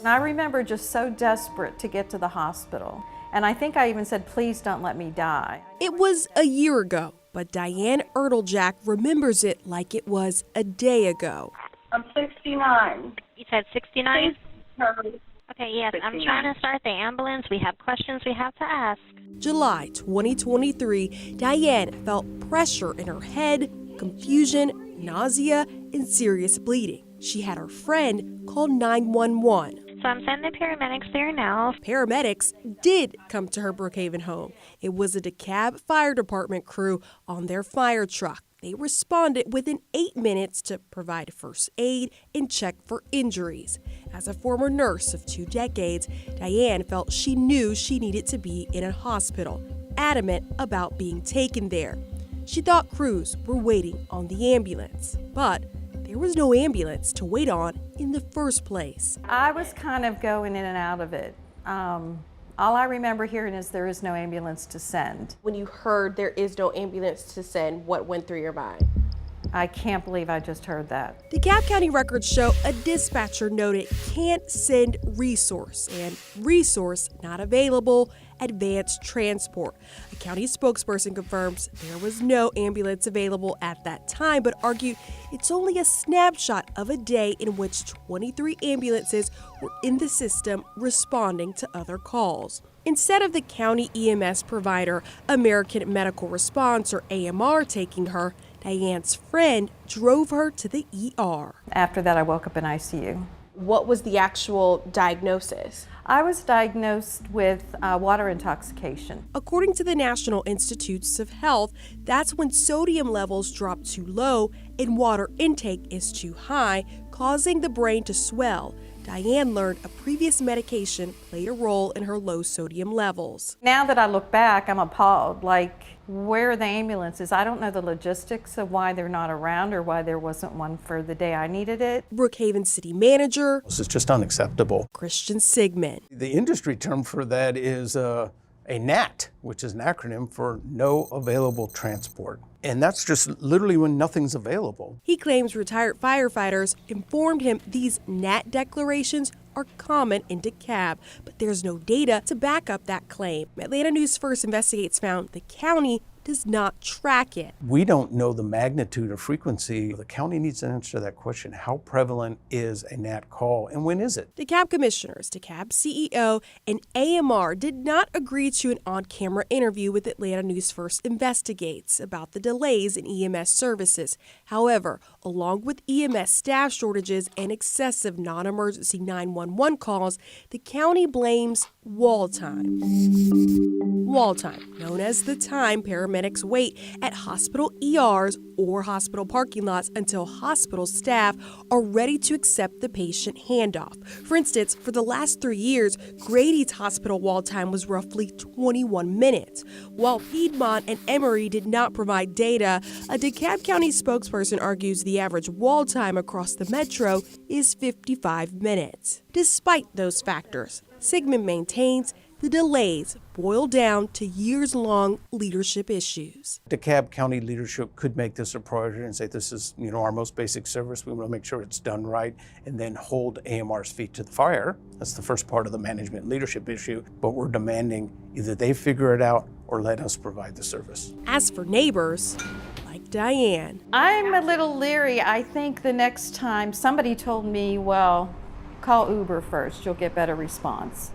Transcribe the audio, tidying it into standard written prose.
And I remember just so desperate to get to the hospital. And I think I even said, please don't let me die. It was a year ago, but Diane Erteljack remembers it like it was a day ago. I'm 69. You said 69? Hurry. Okay, yes, 69. I'm trying to start the ambulance. We have questions we have to ask. July 2023, Diane felt pressure in her head, confusion, nausea, and serious bleeding. She had her friend call 911. So I'm sending the paramedics there now. Paramedics did come to her Brookhaven home. It was a DeKalb Fire Department crew on their fire truck. They responded within 8 minutes to provide first aid and check for injuries. As a former nurse of 2 decades, Diane felt she knew she needed to be in a hospital, adamant about being taken there. She thought crews were waiting on the ambulance, but there was no ambulance to wait on in the first place. I was kind of going in and out of it. All I remember hearing is there is no ambulance to send. When you heard there is no ambulance to send, what went through your mind? I can't believe I just heard that. DeKalb County records show a dispatcher noted can't send resource and resource not available, advanced transport. A county spokesperson confirms there was no ambulance available at that time, but argued it's only a snapshot of a day in which 23 ambulances were in the system responding to other calls. Instead of the county EMS provider, American Medical Response, or AMR, taking her, Diane's friend drove her to the ER. After that, I woke up in ICU. What was the actual diagnosis? I was diagnosed with water intoxication. According to the National Institutes of Health, that's when sodium levels drop too low and water intake is too high, causing the brain to swell. Diane learned a previous medication played a role in her low sodium levels. Now that I look back, I'm appalled. Like, where are the ambulances? I don't know the logistics of why they're not around or why there wasn't one for the day I needed it. Brookhaven City Manager This is just unacceptable. Christian Sigmund. The industry term for that is a NAT, which is an acronym for No Available Transport. And that's just literally when nothing's available. He claims retired firefighters informed him these NAT declarations are common in DeKalb, but there's no data to back up that claim. Atlanta News First Investigates found the county does not track it. We don't know the magnitude or frequency. The county needs to answer that question. How prevalent is a NAT call and when is it? DeKalb commissioners, DeKalb CEO, and AMR did not agree to an on-camera interview with Atlanta News First Investigates about the delays in EMS services. However, along with EMS staff shortages and excessive non-emergency 911 calls, the county blames wall time. Wall time, known as the time paramedics wait at hospital ERs or hospital parking lots until hospital staff are ready to accept the patient handoff. For instance, for the last 3 years, Grady's hospital wall time was roughly 21 minutes. While Piedmont and Emory did not provide data, a DeKalb County spokesperson argues the average wall time across the metro is 55 minutes. Despite those factors, Sigmund maintains the delays boil down to years-long leadership issues. DeKalb County leadership could make this a priority and say this is, our most basic service. We want to make sure it's done right and then hold AMR's feet to the fire. That's the first part of the management leadership issue, but we're demanding either they figure it out or let us provide the service. As for neighbors, like Diane, I'm a little leery. I think the next time somebody told me, well, call Uber first, you'll get better response.